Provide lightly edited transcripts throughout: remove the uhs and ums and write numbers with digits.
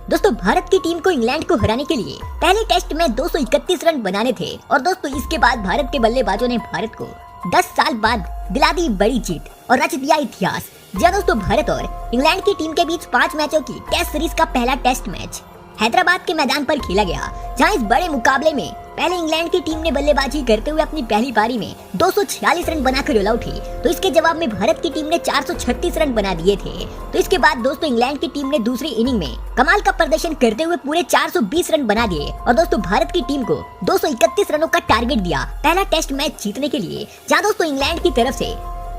दोस्तों भारत की टीम को इंग्लैंड को हराने के लिए पहले टेस्ट में 231 रन बनाने थे और दोस्तों इसके बाद भारत के बल्लेबाजों ने भारत को 10 साल बाद दिला दी बड़ी जीत और रच दिया इतिहास। जी दोस्तों, भारत और इंग्लैंड की टीम के बीच 5 मैचों की टेस्ट सीरीज का पहला टेस्ट मैच हैदराबाद के मैदान पर खेला गया, जहां इस बड़े मुकाबले में पहले इंग्लैंड की टीम ने बल्लेबाजी करते हुए अपनी पहली पारी में 246 रन बनाकर ऑल आउट हुई, तो इसके जवाब में भारत की टीम ने 436 रन बना दिए थे। तो इसके बाद दोस्तों इंग्लैंड की टीम ने दूसरी इनिंग में कमाल का प्रदर्शन करते हुए पूरे 420 रन बना दिए और दोस्तों भारत की टीम को 231 रनों का टारगेट दिया पहला टेस्ट मैच जीतने के लिए, जहाँ दोस्तों इंग्लैंड की तरफ से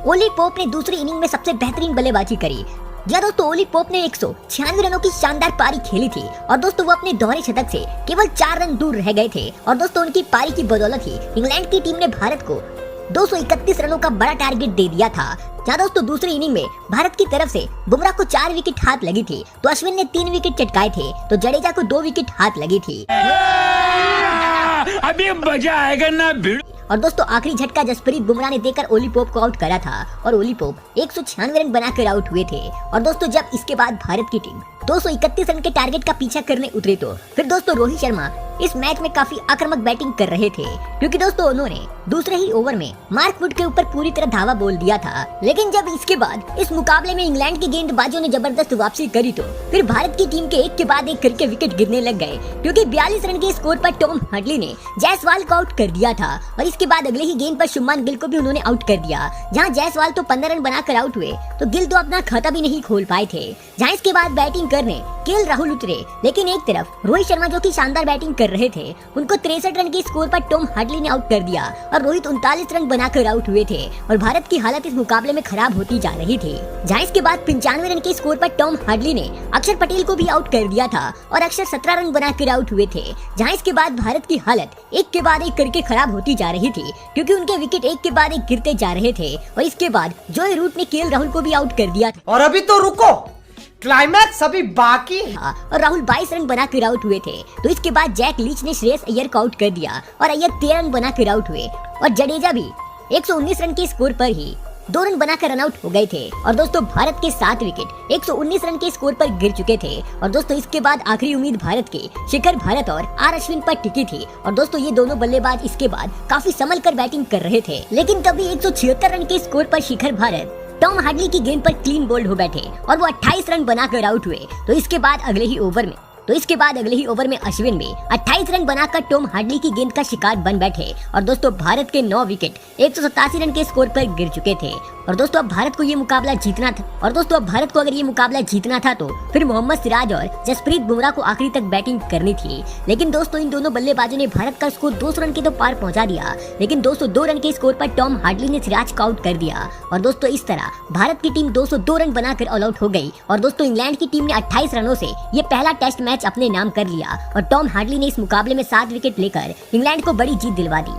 ओली पोप ने दूसरी इनिंग में सबसे बेहतरीन बल्लेबाजी करी। जी दोस्तों, ओली पोप ने 196 रनों की शानदार पारी खेली थी और दोस्तों वो अपने दोहरे शतक से केवल 4 रन दूर रह गए थे और दोस्तों उनकी पारी की बदौलत ही इंग्लैंड की टीम ने भारत को 231 रनों का बड़ा टारगेट दे दिया था। जहाँ दोस्तों दूसरी इनिंग में भारत की तरफ से बुमराह को 4 विकेट हाथ लगी थी, तो अश्विन ने 3 विकेट चटकाए थे, तो जडेजा को 2 विकेट हाथ लगी थी। अभी मजा आएगा ना भिड़। और दोस्तों आखिरी झटका जसप्रीत बुमराह ने देकर ओली पोप को आउट करा था और ओली पोप 196 रन बनाकर आउट हुए थे। और दोस्तों जब इसके बाद भारत की टीम 231 रन के टारगेट का पीछा करने उतरी, तो फिर दोस्तों रोहित शर्मा इस मैच में काफी आक्रामक बैटिंग कर रहे थे, क्योंकि दोस्तों उन्होंने दूसरे ही ओवर में मार्क वुड के ऊपर पूरी तरह धावा बोल दिया था। लेकिन जब इसके बाद इस मुकाबले में इंग्लैंड की गेंदबाजों ने जबरदस्त वापसी करी, तो फिर भारत की टीम के एक के बाद एक करके विकेट गिरने लग गए, क्योंकि 42 रन के स्कोर पर टॉम हार्डली ने जायसवाल को आउट कर दिया था और इसके बाद अगले ही गेंद पर शुभमान गिल को भी उन्होंने आउट कर दिया। जहां जायसवाल तो 15 रन बनाकर आउट हुए, तो गिल तो अपना खाता भी नहीं खोल पाए थे। जहां इसके बाद बैटिंग करने केएल राहुल उतरे, लेकिन एक तरफ रोहित शर्मा जो कि शानदार बैटिंग कर रहे थे, उनको 63 रन के स्कोर पर टॉम हार्डली ने आउट कर दिया और रोहित 39 रन बनाकर आउट हुए थे और भारत की हालत इस मुकाबले में खराब होती जा रही थी। जहां इसके बाद 95 रन के स्कोर पर टॉम हार्डली ने अक्षर पटेल को भी आउट कर दिया था और अक्षर 17 रन बनाकर आउट हुए थे। जहां इसके बाद भारत की हालत एक के बाद एक करके खराब होती जा रही थी, क्योंकि उनके विकेट एक के बाद एक गिरते जा रहे थे और इसके बाद जोए रूट ने केएल राहुल को भी आउट कर दिया था। और अभी तो रुको, क्लाइमैक्स अभी बाकी है। और राहुल 22 रन बनाकर आउट हुए थे, तो इसके बाद जैक लीच ने श्रेयस अय्यर को आउट कर दिया और अय्यर 13 रन बनाकर आउट हुए और जडेजा भी 119 रन के स्कोर पर ही 2 रन बनाकर रन आउट हो गए थे। और दोस्तों भारत के 7 विकेट 119 रन के स्कोर पर गिर चुके थे और दोस्तों इसके बाद आखिरी उम्मीद भारत के शिखर भारत और आर अश्विन पर टिकी थी और दोस्तों ये दोनों बल्लेबाज इसके बाद काफी संभल कर बैटिंग कर रहे थे, लेकिन तभी 176 रन के स्कोर पर शिखर भारत टॉम हार्डली की गेंद पर क्लीन बोल्ड हो बैठे और वो 28 रन बनाकर आउट हुए। तो इसके बाद अगले ही ओवर में अश्विन भी 28 रन बनाकर टॉम हार्डली की गेंद का शिकार बन बैठे और दोस्तों भारत के 9 विकेट 187 रन के स्कोर पर गिर चुके थे। और दोस्तों अब भारत को ये मुकाबला जीतना था अगर ये मुकाबला जीतना था तो फिर मोहम्मद सिराज और जसप्रीत बुमराह को आखिरी तक बैटिंग करनी थी। लेकिन दोस्तों इन दोनों बल्लेबाजों ने भारत का स्कोर 200 रन के तो पार पहुंचा दिया, लेकिन 202 रन के स्कोर पर टॉम हार्डली ने सिराज को आउट कर दिया और दोस्तों इस तरह भारत की टीम 202 रन बनाकर ऑल आउट हो गई और दोस्तों इंग्लैंड की टीम ने 28 रनों से ये पहला टेस्ट मैच अपने नाम कर लिया और टॉम हार्डली ने इस मुकाबले में 7 विकेट लेकर इंग्लैंड को बड़ी जीत दिलवा दी।